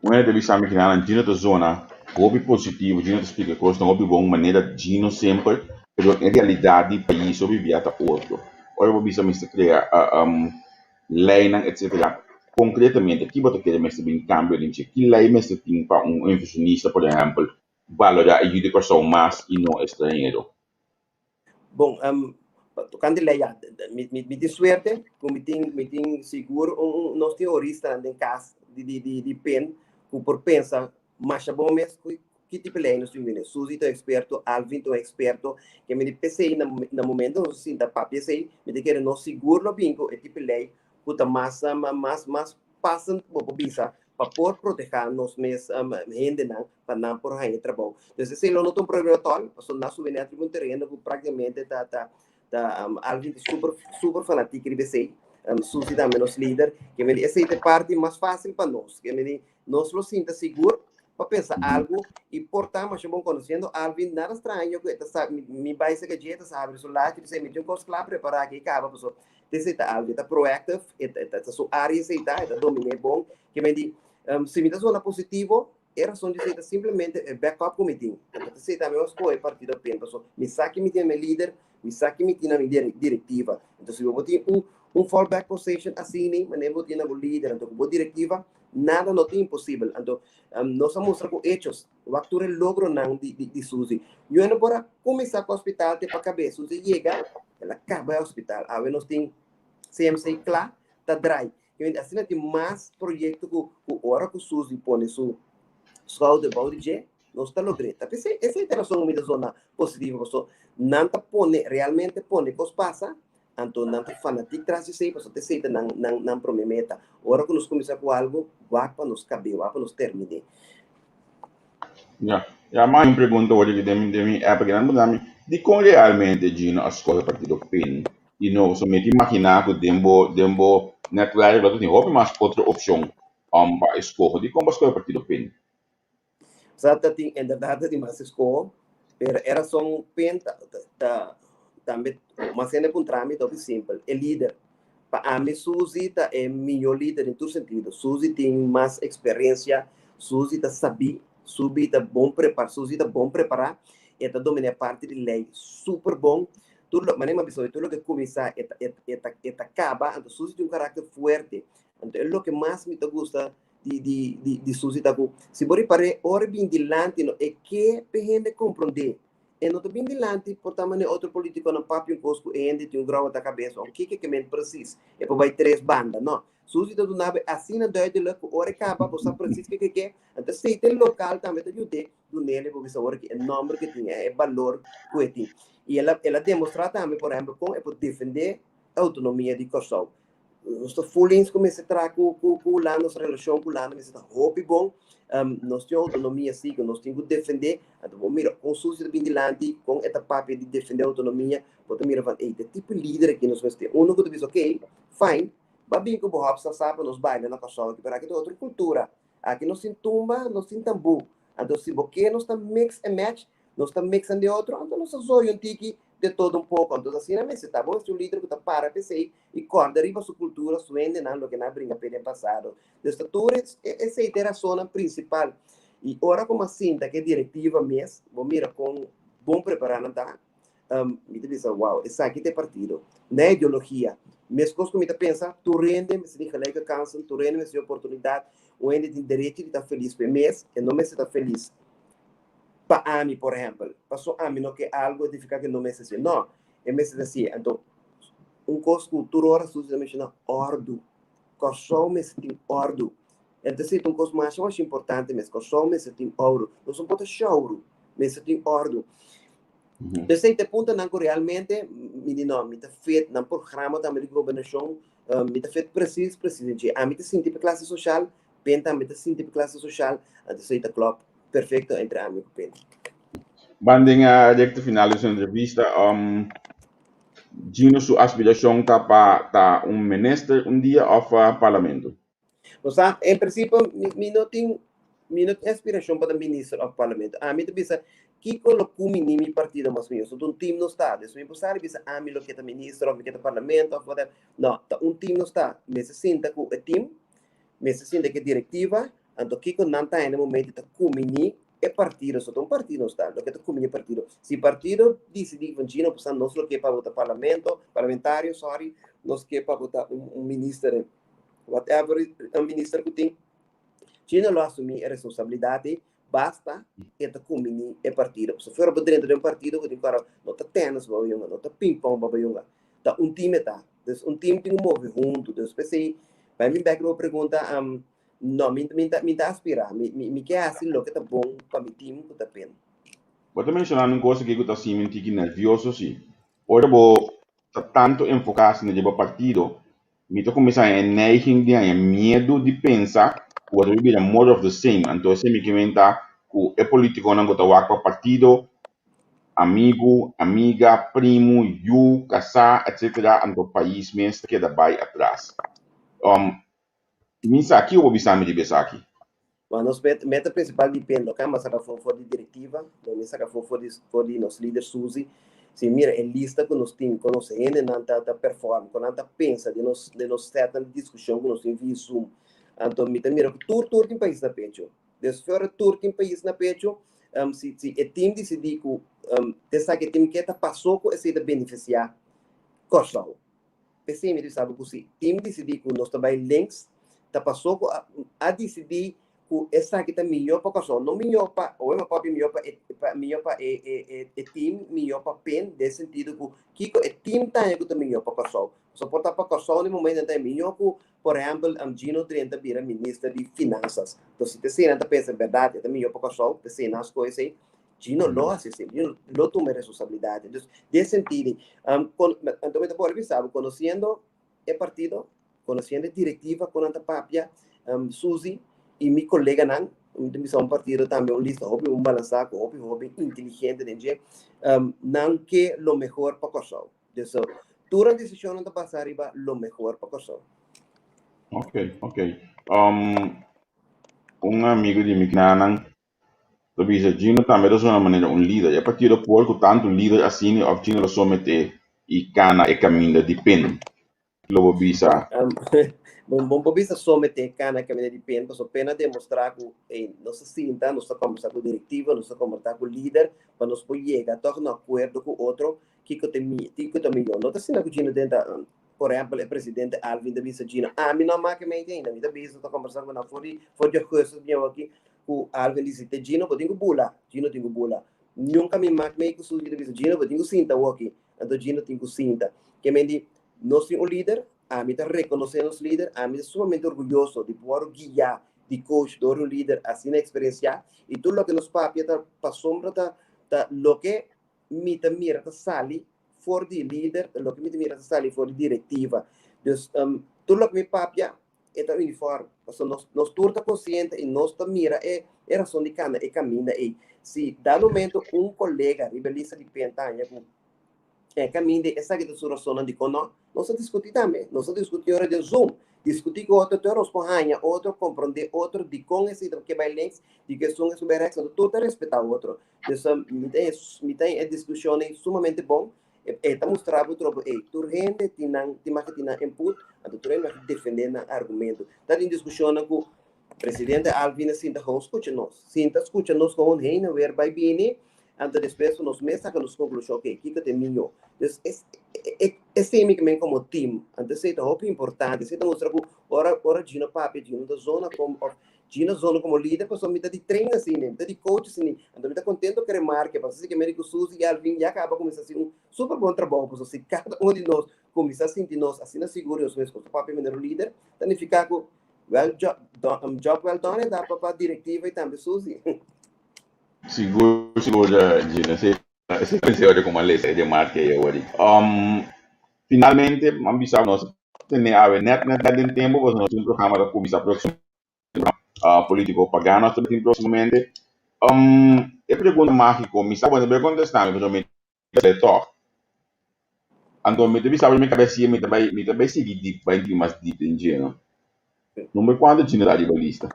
Uma entrevista que na Gina da zona, hobby positivo, Gina explica que não hobby bom maneira Gino sempre, mas em realidade o país sobrevivia até outro. Ora, vou bisa Mr. Crea, leina, etc. Concretamente, aqui você quer mestre bem cambio de que lei mestre tem para inversionista, por exemplo, valorar a educação mais e não estrangeiro. Bom, tocando de lei, me tem suerte, como me tem seguro, nós teoristas em casa de pen, por pensar, mas é bom mesmo que tipo de lei nós temos. Suzy é experto, Alvin é experto, que me pensei no momento, assim, da pensei, me quer não seguro no bingo, é tipo de lei, que mais passam por bisa, para por proteger nos meus gente não, para não por aí trabalho. Então, se não tem um programa tal, só na subir um terreno que praticamente Alvin super fanático de BC, Suzy também nosso líder, que me essa é a parte mais fácil para nós, que me nós lo sinta seguro para pensar algo e portar, mas bom conhecendo Alvin nada estranho que me vai ser que dieta sabe, so lá que você me tem um curso lá preparar aqui acaba pessoa desse Alvin tá proactive, tá sua área se tá domina bom, que me diz se me dá zona positivo era só dizer simplesmente backup committee. Então, se também os coisas partido bem, pessoal, me saque me tem meu líder, me saque me tem na minha diretiva. Então, se eu vou ter um fallback position assim, nem, mas eu vou ter na líder, então, com diretiva, nada não tem impossível. Então, nós mostrar com hechos, o actor logro não de Suzy. Eu não para começar com o hospital, te para cabeça, Suzy chega, ela acaba o hospital. A nós tem CMC claro, tá dry. Assim, tem mais projetos que hora que o Suzy põe sua de Baudrillé, não está logrando. Essa é a interação da zona positiva, porque não pone, realmente pone, que passa, então não fanático traz isso aí, porque você não promete. Agora que nós começamos com algo, vai para nos caber, vai para nos terminar. Ja, mais uma pergunta hoje de mim é porque de como realmente Gino a escola a partir do PIN e não somente imaginar que dembo natural do tem hobby mas outra opção para escola de como a escola a partir do PIN. Sata tem em verdade de mais escola, era só penta também uma cena com trâmite muito simples. É líder. Para mim, Suzy é melhor líder em todo sentido. Suzy tem mais experiência, Suzy sabe, Suzy bom preparar, Suzy bom preparar, e domina a parte de lei super bom. Tudo, mas uma pessoa, tudo que começa acaba, então Suzy tem um caráter forte. Então é o que mais me gusta de Suzy se você reparar, ora bem dilante, é que a gente compreender. E não bem dilante, portanto, outro político não papi um cosco e ainda tem um grau da cabeça. O que é mente precisa? É para vai três bandas, não. Suzy do nave assim na doide lá, ora acaba, você precisa que é. Então, se tem local também, tem do nele, porque saber que é nome que tinha, é valor que tem. E ela demonstra também, por exemplo, como é para defender a autonomia de Kosovo. Nós fulins começa a trazer com lá nossa relação com lá, mas está hobby bom. Nós temos autonomia sim, que nós temos que defender. Então, mira, com Suzy de Bindilante, com esta papel de defender a autonomia, você mira, ei, que tipo de líder que nós vamos ter? Um que diz, ok, fine, mas bem que o Bob sabe, nos baila na pessoa, que para aqui tem outra cultura. Aqui nós tem tumba, nós tem tambu. Então, se você nós está mix and match, nós está mixando de outro, então nós somos um tiki de todo um pouco. Então, assim, na mesa, tá bom? Se o líder que está para, pensei, e corda, arriba sua cultura, suende, não, lo que não brinca pelo passado. Desta tour, essa é a interação principal. E ora como assim, que é diretiva mesmo, vou mirar com bom preparado, tá? Me diz, uau, essa aqui tem partido. Na ideologia, mesmo coisas que me pensa, tu rende, me se diz que cansa, tu rende, me se oportunidade, o ende tem direito de estar feliz para mês, e não me se está feliz. Para mim, por exemplo, passou a mim não que algo de ficar que não me assim, não, é me assim, então coisa cultura ora Suzy menciona ordo, só me tem ordo. Então se um coisa mais importante, mas só me tem ordo, não só pode choro, me tem ordo. Então se te ponto não realmente me não me tá feito não programa da de governação, me tá feito preciso, a mim te sinto tipo classe social, penta me te sinto tipo classe social, então se te club perfeito entre amigos penta. Banding a recta final da entrevista, Gino sua aspiração está para ministro dia ou para parlamento? O sea, em princípio, me não tem minha aspiração para ministro do parlamento. A mim também que colocou mi partido mas meu, so um time no estado. Se me passar bisa a mim lo que tá ministro, lo que tá parlamento, ou whatever. Não, tá um time no estado. Me se sinta com o time, me se sinta que diretiva, então que com não tá no momento tá com mini é partido, só um partido no estado, lo que tá com mini partido. Se partido decide vanchino, passando nós lo que para votar parlamentário, sorry, nós que para votar ministro, whatever, ministro que tem. China lo assumir a responsabilidade, basta que está comigo é partido. Se for dentro de partido, que tem para não tá tênis babayunga, não tá ping-pong babayunga. Tá time tá. Então time tem move junto. Então se vai me back pergunta não me tá aspirar, me quer assim lo que tá bom para mi time que tá pena. Você mencionou uma coisa que eu estou assim, muito nervioso, sim. Ora, vou tanto enfocar-se no partido, me estou começando a neiging de medo de pensar what will be the more of the same. Então, se me comenta que é político não gosta de para partido, amigo, amiga, primo, you, casar, etc. Então, o país mesmo queda vai atrás. Minha aqui ou obisame de pensar aqui? Mas a meta principal depende do que mas a for de diretiva, não me saca for de nos líderes Suzy. Se mira a lista que nós temos, quando nós ainda não tá performa, quando não tá pensa de nos certa discussão que nós temos Zoom. Então me mira que tudo tem país na pecho. Desde fora tudo tem país na pecho. Se o time decidir que dessa que time que tá passou com esse de beneficiar, costau. Pensei me sabe que se time decidir que nós trabalhamos links, tá passou a decidir essa que tá melhor para só não melhor para ou é para melhor para time melhor para pen nesse sentido que o time tá é que melhor para só portar para só no momento tá melhor que por exemplo Gino 30 vira ministro de finanças então se você não pensa verdade é melhor para só você nas coisas aí Gino lo hace Gino lo toma responsabilidade então nesse sentido então me pode pensar conhecendo o partido conhecendo a diretiva com a papia Suzy e meu colega não um partido também lista hobby balançado hobby inteligente de não que lo mejor para Kosovo então toda decisão não passa arriba lo mejor para Kosovo. Ok. Amigo de mim que não dice Gino também é uma maneira líder. E partido por que tanto líder assim ou Gino lo somete e cana e caminho depende. Lo bisa. Bom bisa someter cana caminho depende, porque pena demonstrar que nossa sinta, nossa conversa com diretiva, nossa conversa com líder, para nós poder chegar a um acordo com outro que tem melhor. Não está sendo que Gino dentro, por exemplo, o presidente Alvin da Bisa Gino, mim não mais que me entende, a Bisa está conversando com a foi de coisas minha aqui, o Alvin disse, Gino, eu tenho bula, nunca me marca meio que sujo da Bisa Gino, eu tenho cinta aqui, então Gino tenho cinta, que me diz, nós temos um líder, a mim está reconhecendo os líderes, a mim é sumamente orgulhoso de poder guiar, de coach, de um líder assim na experiência, e tudo o que nos papia está para sombra, lo que me mira está sali for de líder, lo que me mira está sali for de diretiva, então tudo o que me papia é uniforme, porque nós todos estamos conscientes e nós mira é razão de cana, é caminho, e se dá momento colega rebelista de pentanha caminho de essa que tu soluciona de cono nós discutir também nós discutir de Zoom discutir com outro teoros porranha outro compreender outro de com esse que vai links de que são sobre reação tudo respeitar o outro então me tem a discussão sumamente bom tá mostrando trobo tu rende tem mais que input então tu rende defender na argumento tá em discussão com o presidente Alvin sinta escuta nós com reina ver vai bem antes depois nos mesa que nos conclusão que tem melhor é sempre como time antes é muito importante se mostra que ora Gino papi Gino da zona como líder pessoa me de treino assim me de coach assim então me contento que remarque porque que Américo Suzy e Alvin já acaba começar assim super bom trabalho porque se cada um de nós começar a sentir nós assim na seguro os mesmos papi me líder então fica com job well done da para diretiva e também Suzy. Seguro Gino. Esse pensiero como lei de marca e ori. Finalmente, ambisamos nós ter a net de tempo, pois nós temos um programa da comissão próxima político pagano também proximamente. Eu pergunto mais que comissão, quando eu contestar, eu me to. Então, me deve saber minha cabeça, me também seguir deep, vai mais deep em Gino. Não me quando Gino da lista.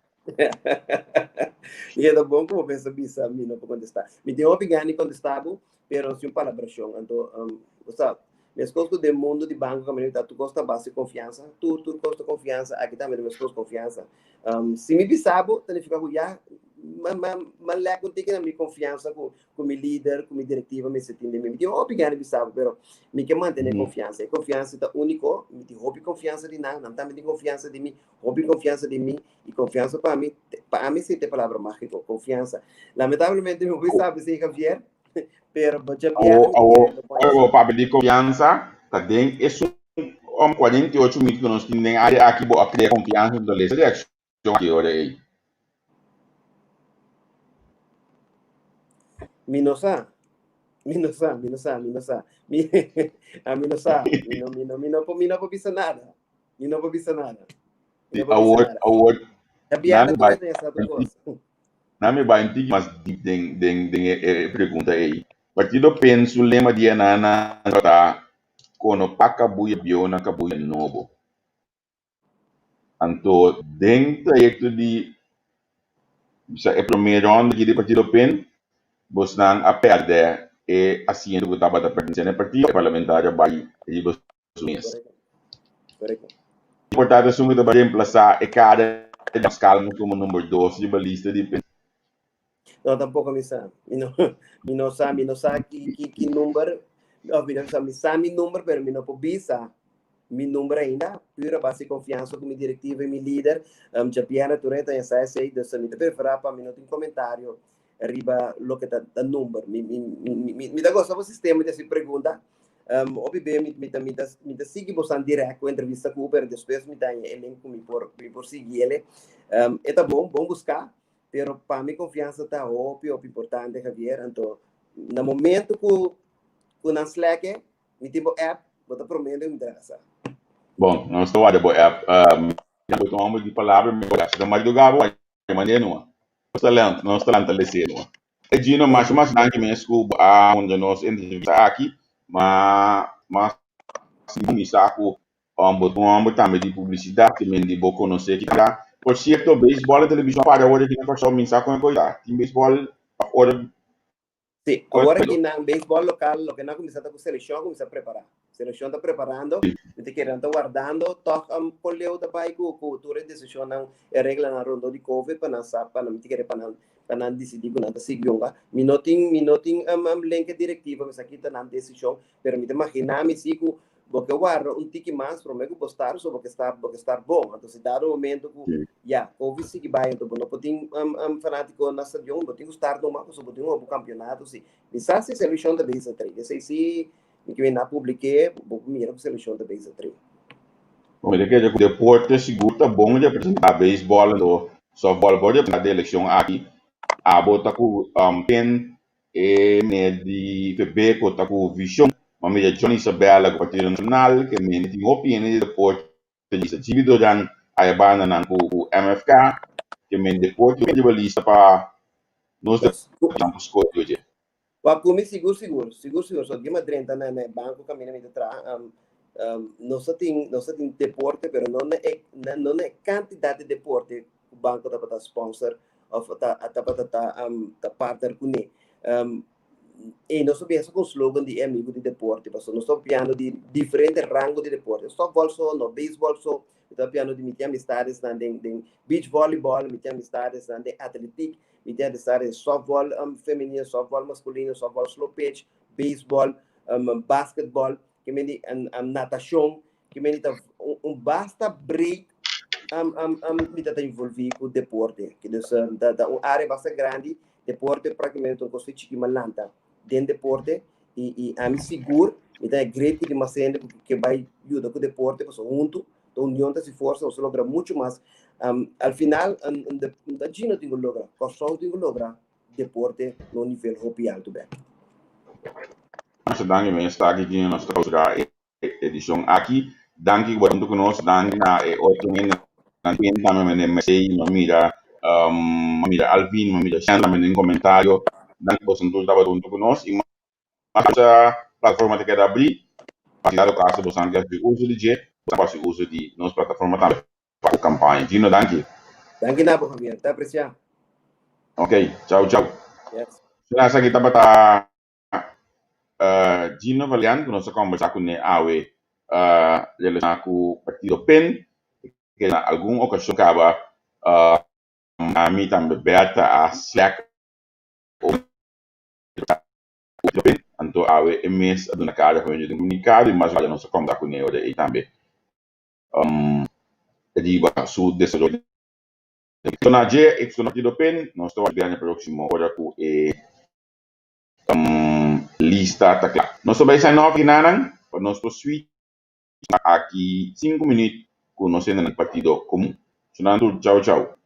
E é bom como pensa bisa, me não pode contestar. Me deu uma pegada contestável, pero sem palabração. Então, sabe, minhas coisas do mundo de banco, como tu gosta base confiança, tu gosta confiança, aqui também minhas coisas confiança. Se me bisabo, então fica com já, mas lá com tem minha confiança com meu líder, com minha diretiva, me sentindo de mim. Me deu uma pegada bisabo, pero me quer manter confiança. E confiança é único, me tem hobby confiança de nada, não também tem confiança de mim, hobby confiança de mim, e confiança para mim sim tem palavra mágica, confiança. Lamentavelmente, meu bisabo se Javier, pero já o papel de confiança tá dentro isso 48 minutos que nós temos área aqui boa criar confiança do leste reação que olha aí Minosa Minosa mi não bisa nada mi não bisa nada award Javier tu tem essa coisa na me vai entender mas den pergunta aí partido penso lema dia na tá quando paca buia biona cabuia novo anto den trajecto de sa é primeiro ano que de partido pen bos nang a perder e asiento que estava da pertencendo partido parlamentar vai e bos sumis correto importante assumir da bem emplaçar e cada das calmo como número 2 de balista de pen não tampouco me sabe mi não sabe que número mi sabe número pero mi não pode bisa mi número ainda, pura base de confiança com minha diretiva e meu líder, já piana tureta em sai da sanita preferar para mim não tem comentário arriba lo que tá número me dá gosto do sistema de se pergunta obviamente me dá seguir bastante direto com entrevista com Uber depois me dá elenco me por seguir ele é tá bom buscar pero para mim confiança tá óbvio importante Javier então no momento que não Slack me tipo app bota prometo me interessa. Bom, não estou a boa app eu tomo de palavra me gosta mais do gabo de maneira não está lento lesser não é dino mais danke me escuba onde nós entrevista aqui mas se me saco botar também de publicidade também de boa conhecer que tá por certo beisebol e televisão para hoje que não só me saco uma coisa tem beisebol hora Sim, agora que na beisebol local, lo que nós começamos com a seleção, começamos a preparar. A seleção está preparando, está querendo, está guardando, toca colheu da pai com cultura de seleção não é regra na ronda de Covid para não saber, para não querer para não decidir que não está seguindo. Minutinho link diretiva, mas aqui está na decisão, permite imaginar me sigo porque eu guardo tique mais para mim postar só porque estar bom. Então se dá um momento que já ouvi se que vai então não pode fanático na stadion, pode estar no mas só pode um campeonato sim. Bisa se seleção da base 3. Sei se que vem na publique, vou mirar com seleção da base 3. Bom, ele quer dizer que o deporte seguro tá bom de apresentar beisebol ou softball pode apresentar a eleição aqui a bota com pen e de FB com tá com vision mamãe Johnny Isabella do Partido Nacional que me tem opinião de deporte de divido dan a banda nan com MFK que me deporte de balista para nós campus escolha hoje Wakumi seguro só que Madrid tá na banco caminhando atrás não só tem deporte pero não é quantidade de deporte o banco tá para sponsor ou tá partner com ele e nós sabemos com o slogan de amigo de deporte, mas nós estamos piano de diferentes rangos de deporte. Softball só, no beisebol só, estamos piano de meter amistades na de beach volleyball, meter amistades na de atletic, meter amistades softball feminino, softball masculino, softball slow pitch, beisebol, basketball, que me di natação, que me di basta break me tá envolvido com o deporte, que da uma área bastante grande, deporte praticamente um coisa que malanta dentro do deporte e a mim seguro me dá great que mais ainda que vai ajudar com o deporte porque junto a união se força você logra muito mais ao final da China tem que lograr só tem que lograr deporte no nível hobby alto bem nossa danke me está aqui na nossa edição aqui danke por tudo que nós danke na outro também também me sei mira Alvin mira Sandra me comentário danke por tudo estava junto com nós e essa plataforma que abrir para o caso você não quer uso de jet você uso de nossa plataforma também para a campanha Dino danke na Javier tá apreciado Ok, ciao ciao. Yes. Nasa kita bata Gino Valian kuno sa conversa con ne awe delle aku partido PEN que na algum ocasião acaba a mim também beata a Slack o PEN anto awe MS aduna cara com ele comunicado mas olha nossa conversa com ele e também diba su desenvolvimento. Então na dia eu estou no partido PEN nós estamos ganhando próximo hora com lista tá claro. Nós também sai nove nanan para nós possuir aqui 5 minutos conhecendo o partido comum. Sonando, tchau, tchau.